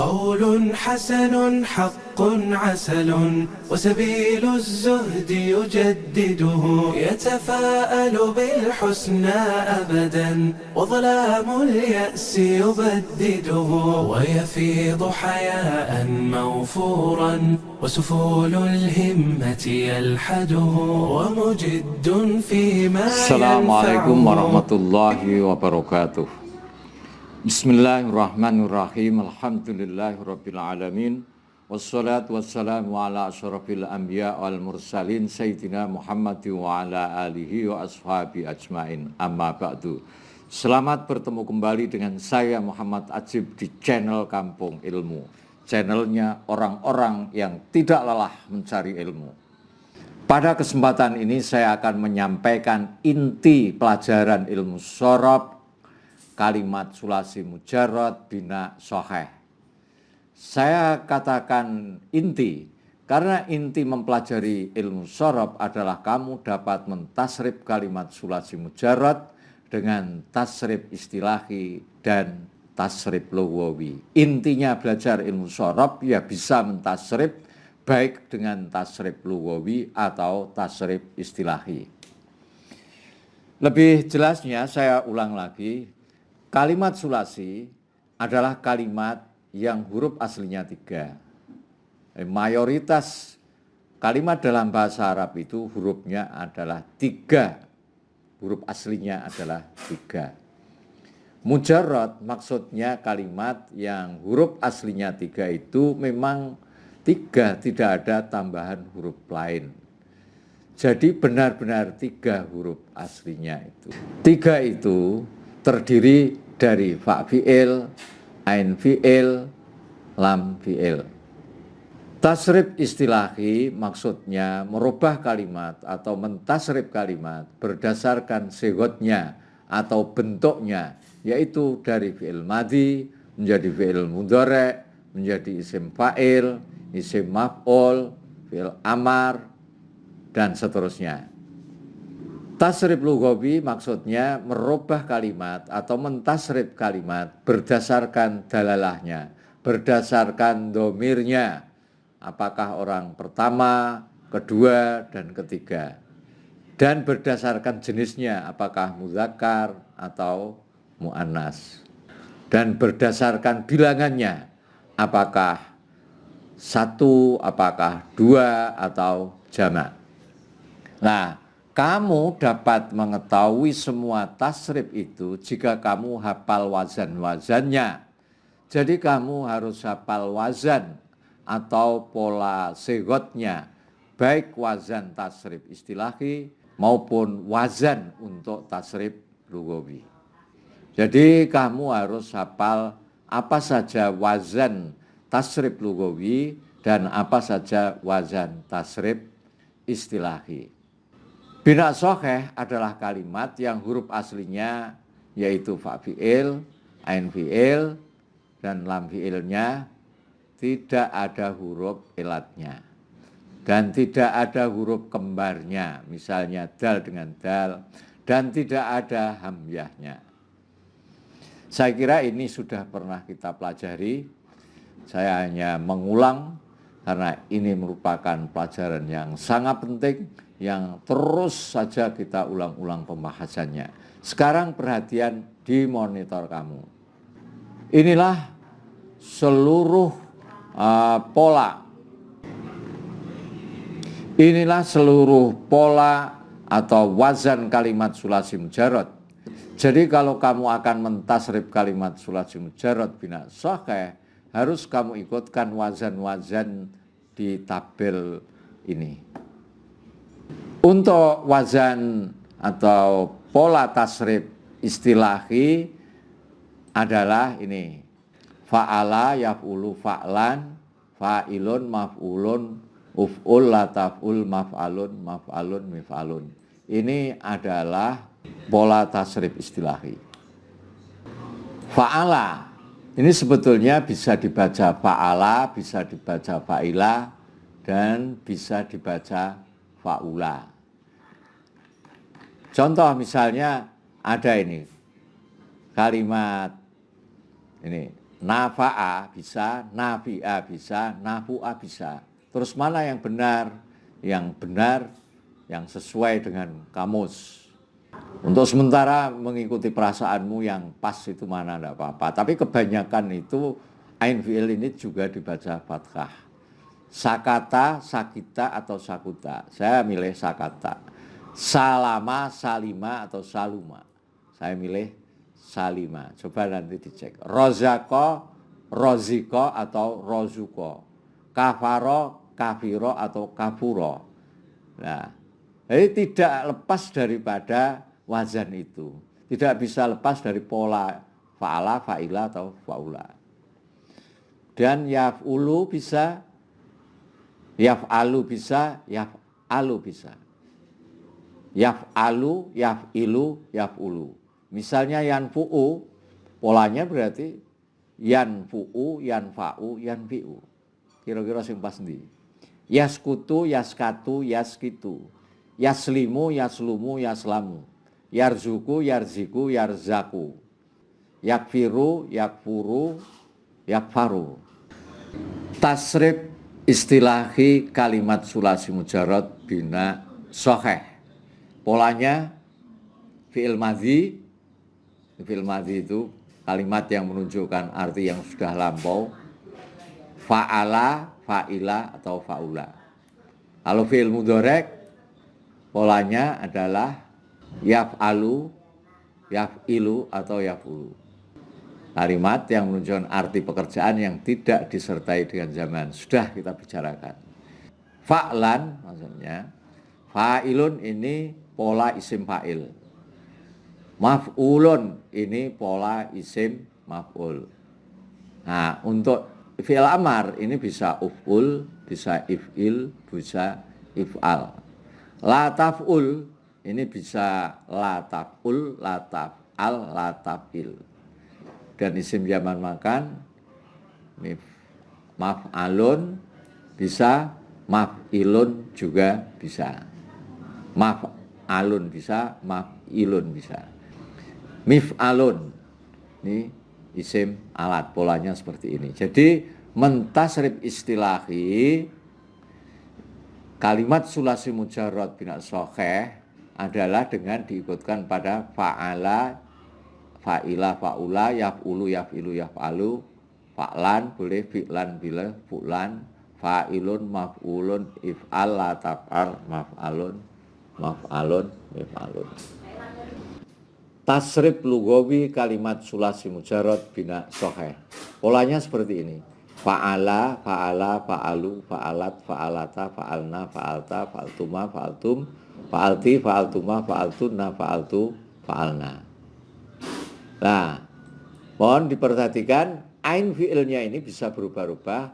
قول حسن حق عسل وسبيل الزهد يجدده يتفاءل بالحسنى أبدا وظلام اليأس يبدده ويفيض حياء موفورا وسفول الهمة يلحده ومجد فيما Assalamualaikum warahmatullahi wabarakatuh. Bismillahirrahmanirrahim. Alhamdulillahirabbil alamin. Wassalatu wassalamu ala asyrafil anbiya wal mursalin sayyidina Muhammad wa ala alihi wa ashabi ajmain. Amma ba'du. Selamat bertemu kembali dengan saya Muhammad Ajib di channel Kampung Ilmu. Channelnya orang-orang yang tidak lelah mencari ilmu. Pada kesempatan ini saya akan menyampaikan inti pelajaran ilmu shorob, kalimat sulasi mujarrad, bina soheh. Saya katakan inti, karena inti mempelajari ilmu shorob adalah kamu dapat mentasrif kalimat sulasi mujarrad dengan tasrif istilahi dan tasrif lughawi. Intinya belajar ilmu shorob ya bisa mentasrif baik dengan tasrif lughawi atau tasrif istilahi. Lebih jelasnya saya ulang lagi. Kalimat sulasi adalah kalimat yang huruf aslinya 3. Mayoritas kalimat dalam bahasa Arab itu hurufnya adalah 3. Huruf aslinya adalah 3. Mujarrad maksudnya kalimat yang huruf aslinya 3 itu memang 3, tidak ada tambahan huruf lain. Jadi benar-benar 3 huruf aslinya itu. 3 itu terdiri dari fa fi'il, ain fi'il, lam fi'il. Tasrif istilahi maksudnya merubah kalimat atau mentasrif kalimat berdasarkan sigotnya atau bentuknya, yaitu dari fi'il madhi menjadi fi'il mudhari', menjadi isim fa'il, isim maf'ul, fi'il amar, dan seterusnya. Tasrif lughawi maksudnya merubah kalimat atau mentasrif kalimat berdasarkan dalalahnya, berdasarkan domirnya, apakah orang pertama, kedua, dan ketiga. Dan berdasarkan jenisnya, apakah muzakkar atau muannas. Dan berdasarkan bilangannya, apakah 1, apakah 2, atau jamak. Nah, kamu dapat mengetahui semua tasrif itu jika kamu hafal wazan-wazannya. Jadi kamu harus hafal wazan atau pola sigotnya, baik wazan tasrif istilahi maupun wazan untuk tasrif lughawi. Jadi kamu harus hafal apa saja wazan tasrif lughawi dan apa saja wazan tasrif istilahi. Bina soheh adalah kalimat yang huruf aslinya yaitu fa fi'il, ain fi'il, dan lam fi'ilnya tidak ada huruf ilatnya. Dan tidak ada huruf kembarnya, misalnya dal dengan dal, dan tidak ada hamyahnya. Saya kira ini sudah pernah kita pelajari, saya hanya mengulang karena ini merupakan pelajaran yang sangat penting, yang terus saja kita ulang-ulang pembahasannya. Sekarang perhatian di monitor kamu. Inilah seluruh pola. Inilah seluruh pola atau wazan kalimat sulasi mujarrad. Jadi kalau kamu akan mentasrif kalimat sulasi mujarrad bina soheh, harus kamu ikutkan wazan-wazan di tabel ini. Untuk wazan atau pola tasrif istilahi adalah ini. Fa'ala yaf'ulu fa'lan, fa'ilun maf'ulun, uf'ul lataf'ul maf'alun, maf'alun mif'alun. Ini adalah pola tasrif istilahi. Fa'ala ini sebetulnya bisa dibaca fa'ala, bisa dibaca fa'ila, dan bisa dibaca fa'ula. Contoh misalnya ada ini kalimat ini nafa'a bisa, nafi'a bisa, nafu'a bisa. Terus mana yang benar? Yang benar, yang sesuai dengan kamus. Untuk sementara mengikuti perasaanmu yang pas itu mana enggak apa-apa. Tapi kebanyakan itu ain fi'il ini juga dibaca fathah. Sakata, sakita atau sakuta. Saya milih sakata. Salama, salima atau saluma. Saya milih salima. Coba nanti dicek. Rozako, roziko atau rozuko. Kafaro, kafiro atau kafuro. Nah, jadi tidak lepas daripada wazan itu. Tidak bisa lepas dari pola fa'ala, fa'ila atau fa'ula. Dan yaf'ulu bisa, yaf'alu bisa, yaf'alu bisa. Yaf'alu, yaf'ilu, yaf'ulu. Misalnya yanfu'u, polanya berarti yanfu'u, yanfa'u, yanfi'u. Kira-kira sing pas ndi. Yaskutu, yaskatu, yaskitu. Yaslimu, yaslumu, yaslamu. Yarzuku, yarziku, yarzaku. Yakfiru, yakfuru, yakfaru. Tasrif istilahi kalimat sulasi mujarad bina soheh. Polanya fi'il madhi. Fi'il madhi itu kalimat yang menunjukkan arti yang sudah lampau. Fa'ala, fa'ila atau fa'ula. Kalau fi'il mudhari' polanya adalah yaf'alu, yaf'ilu atau yaf'ulu. Kalimat yang menunjukkan arti pekerjaan yang tidak disertai dengan zaman. Sudah kita bicarakan. Fa'lan maksudnya, fa'ilun ini pola isim fa'il. Maf'ulun ini pola isim maf'ul. Nah, untuk fi'il amar ini bisa uf'ul, bisa if'il, bisa if'al. La taf'ul ini bisa la taf'ul, la taf'al, la taf'il. Dan isim zaman makan maf'alun bisa, maf'ilun juga bisa. Maf'alun bisa, maf'ilun bisa. Mif'alun ini isim alat, polanya seperti ini. Jadi mentasrif istilahi kalimat sulasi mujarrad bina soheh adalah dengan diikutkan pada fa'ala, fa'ila, fa'ula, yaf'ulu, yaf'ilu, yaf'alu, fa'lan, boleh fi'lan, bila, fu'lan, fa'ilun, maf'ulun, if'al, la taf'al, maf'alun, maf'alun, mif'alun. Tasrif lugawi kalimat sulasi mujarrad bina soheh. Polanya seperti ini. Fa'ala, fa'ala, fa'alu, fa'alat, fa'alata, fa'alna, fa'alta, fa'altuma, fa'altum, fa'alti, fa'altuma, fa'altunna, fa'altu, fa'alna. Nah, mohon diperhatikan ain fi'ilnya ini bisa berubah-ubah,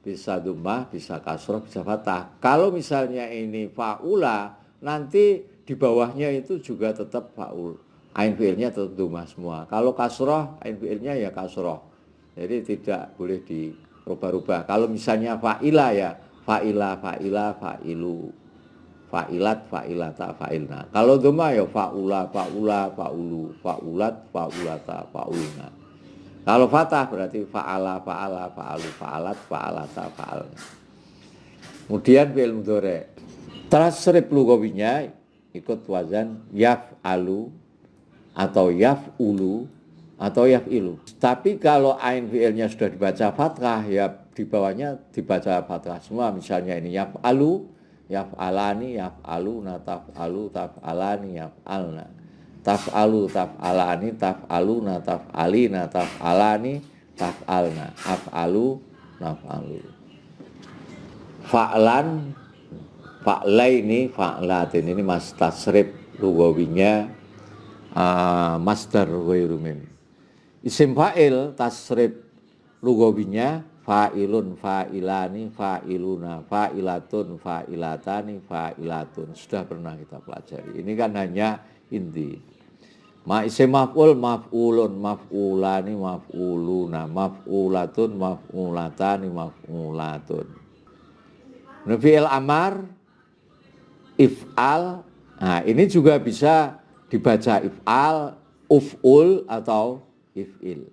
bisa dhammah, bisa kasroh, bisa fathah. Kalau misalnya ini fa'ula, nanti di bawahnya itu juga tetap fa'ul. Ain fi'ilnya tetap dhammah semua. Kalau kasroh, ain fi'ilnya ya kasroh. Jadi tidak boleh dirubah-rubah. Kalau misalnya fa'ila ya fa'ila, fa'ila, fa'ilu, fa'ilat, fa'ilata, fa'ilna. Kalau dhammah ya fa'ula, fa'ula, fa'ulu, fa'ulat, fa'ulata, fa'ulna. Kalau fathah berarti fa'ala, fa'ala, fa'alu, fa'alat, fa'alata, fa'alna. Kemudian fi'il mudhari'. Tasrif lugawinya ikut wazan yaf'alu atau yaf'ulu atau yaf'ilu. Tapi kalau ain fi'ilnya sudah dibaca fathah, ya di bawahnya dibaca fathah semua. Misalnya ini yaf'alu, yaf'alani, yaf'aluna, taf'alu, taf'alani, yaf'alna. Taf'alu, taf'alani, taf'aluna, taf'alina, taf'alani, taf'alna. Af'alu, naf'alu. Fa'lan, fa'laini, fa'latin. Ini mas tasrif lugawinya masdar ghairu mim. Isim fa'il tasrif lugawinya fa'ilun, fa'ilani, fa'iluna, fa'ilatun, fa'ilatani, fa'ilatun. Sudah pernah kita pelajari. Ini kan hanya inti. Isim maf'ul, maf'ulun, maf'ulani, maf'uluna, maf'ulatun, maf'ulatani, maf'ulatun. Fi'il amar, if'al. Nah, ini juga bisa dibaca if'al, uf'ul atau if'il.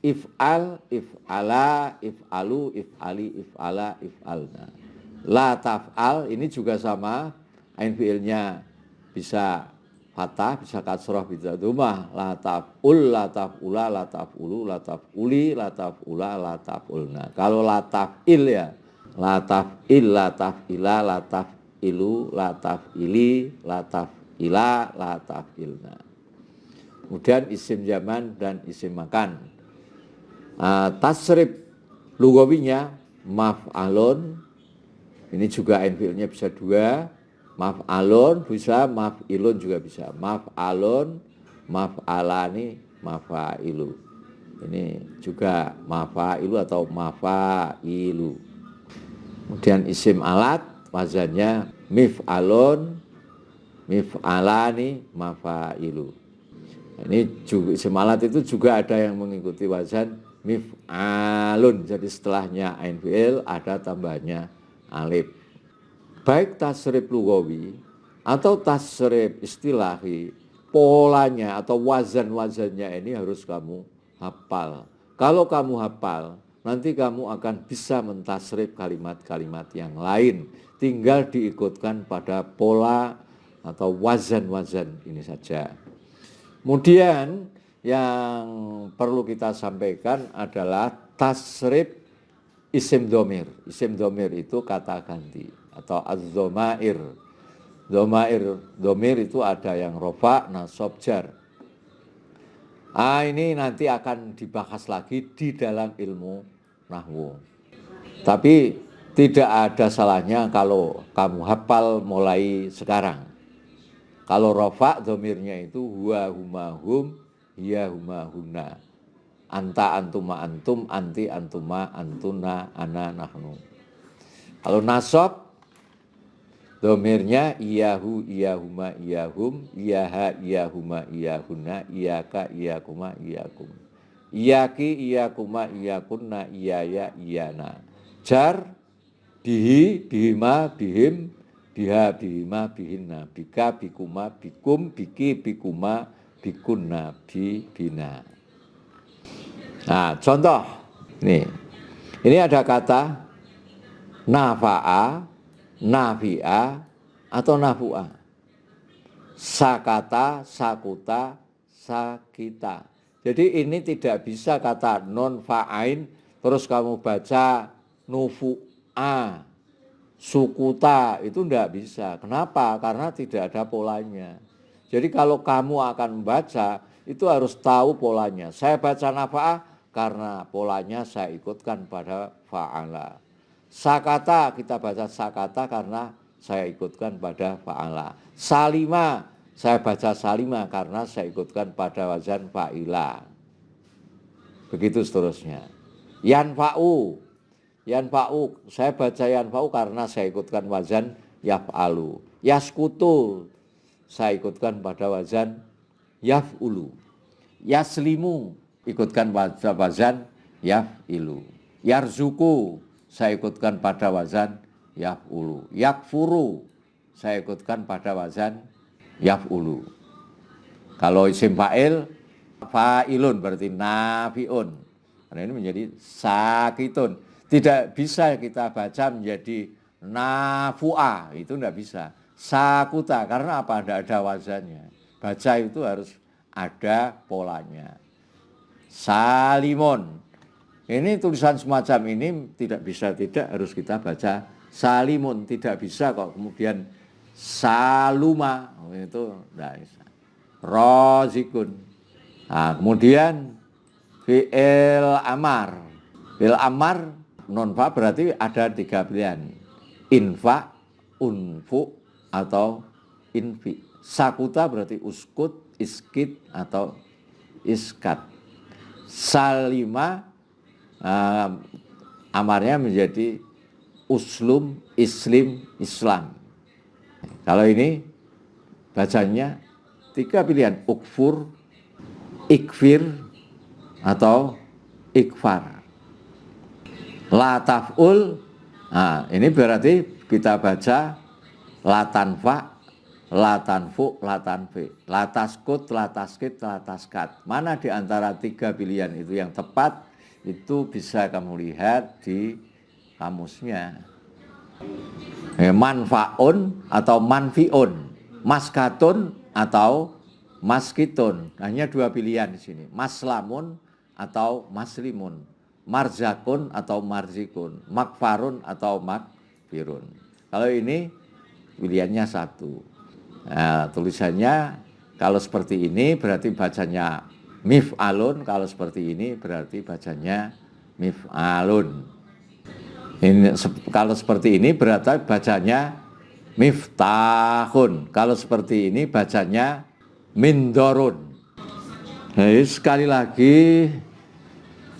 if'al, if'ala, if'alu, if'ali, if'ala, if'alna. La taf'al ini juga sama, ain fi'ilnya bisa fathah, bisa kasrah, bisa dhammah. La taf'ul, la taf'ula, la taf'ulu, la taf'uli, la taf'ula, la taf'ulna. Kalau la taf'il ya, la taf'il, la taf'ila, la taf'ilu, la taf'ili, la taf'ila, la taf'ilna. Kemudian isim zaman dan isim makan. Tasrif lugawinya maf'alun, ini juga ain fi'ilnya bisa dua, maf'alun bisa, maf'ilun juga bisa, maf'alun, maf'alani, mafa'ilu. Ini juga mafa'ilu atau mafa'ilu. Kemudian isim alat wazannya mif'alun, mif'alani, mafa'ilu. Ini juga isim alat itu juga ada yang mengikuti wazan mif'alun. Jadi setelahnya ain fi'il ada tambahnya alif. Baik tasrif lugawi atau tasrif istilahi, polanya atau wazan-wazannya ini harus kamu hafal. Kalau kamu hafal, nanti kamu akan bisa mentasrif kalimat-kalimat yang lain. Tinggal diikutkan pada pola atau wazan-wazan ini saja. Kemudian yang perlu kita sampaikan adalah tasrif isim domir. Isim domir itu kata ganti atau az-dhomair. Domir itu ada yang rofa, nasab, jar. Ini nanti akan dibahas lagi di dalam ilmu nahwu. Tapi tidak ada salahnya kalau kamu hafal mulai sekarang. Kalau rofa domirnya itu huwa, huma, hum, hiya, huma, huna. Anta, antuma, antum, anti, antuma, antuna, ana, nahnu. Kalau nasab domirnya iyahu, iyahuma, iyahum, iyaha, iyahuma, iyahuna, iyaka, iyakuma, iyakum. Iyaki, iyakuma, iyakunna, iyaya, iyana. Jar, bihi, bihima, bihim, biha, bihima, bihinna, bika, bikuma, bikum, biki, bikuma, bikunna, bina. Nah, contoh nih. Ini ada kata nafa'a, nafi'a, atau nafu'a. Sakata, sakuta, sakita. Jadi ini tidak bisa kata non fa'ain terus kamu baca nufu'a. Sukuta itu tidak bisa. Kenapa? Karena tidak ada polanya. Jadi kalau kamu akan membaca, itu harus tahu polanya. Saya baca nafa'ah karena polanya saya ikutkan pada fa'ala. Sakata, kita baca sakata karena saya ikutkan pada fa'ala. Salima, saya baca salima karena saya ikutkan pada wazan fa'ila. Begitu seterusnya. Yanfa'u, saya baca yanfa'u karena saya ikutkan wazan yaf'alu. Yaskutu, saya ikutkan pada wazan yaf'ulu. Yaslimu, ikutkan pada wazan yaf'ilu. Yarzuku, saya ikutkan pada wazan yaf'ulu. Yakfuru, saya ikutkan pada wazan yaf'ulu. Kalau isim fa'il, fa'ilun berarti nafi'un. Karena ini menjadi sakitun. Tidak bisa kita baca menjadi nafu'a, itu tidak bisa. Sakuta, karena apa? Tidak ada wazannya. Baca itu harus ada polanya. Salimun, ini tulisan semacam ini tidak bisa, tidak harus kita baca salimun. Tidak bisa kok kemudian saluma, itu tidak bisa. Rozikun. Nah, kemudian fi'il amar. Fi'il amar non-fa berarti ada 3 pilihan. Infa, unfu, atau infi. Sakuta berarti uskut, iskit, atau iskat. Salima, amarnya menjadi uslum, islim, islam. Kalau ini bacanya 3 pilihan. Ukfur, ikfir, atau ikfar. La taf'ul, nah ini berarti kita baca la tanfa, latanfu, latanfe, lataskut, lataskit, lataskat. Mana di antara 3 pilihan itu yang tepat, itu bisa kamu lihat di kamusnya. Manfaun atau manfiun, maskatun atau maskitun. Hanya 2 pilihan di sini. Maslamun atau maslimun, marzakun atau marzikun, makfarun atau makfirun. Kalau ini pilihannya 1. Nah, tulisannya kalau seperti ini berarti bacanya mif'alun, kalau seperti ini berarti bacanya mif'alun. Ini, kalau seperti ini berarti bacanya miftahun, kalau seperti ini bacanya mindorun. Nah, sekali lagi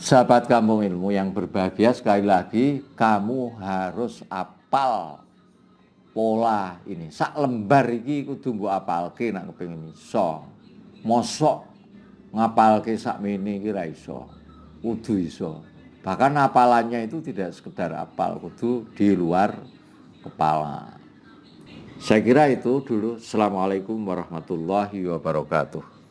sahabat kampung ilmu yang berbahagia, sekali lagi kamu harus apal pola ini. Sak lembar iki kudu mbok apalke nek kepengin iso. Mosok ngapalke sakmene iki ra iso. Kudu iso. Bahkan hafalannya itu tidak sekedar apal, kudu di luar kepala. Saya kira itu dulu. Assalamualaikum warahmatullahi wabarakatuh.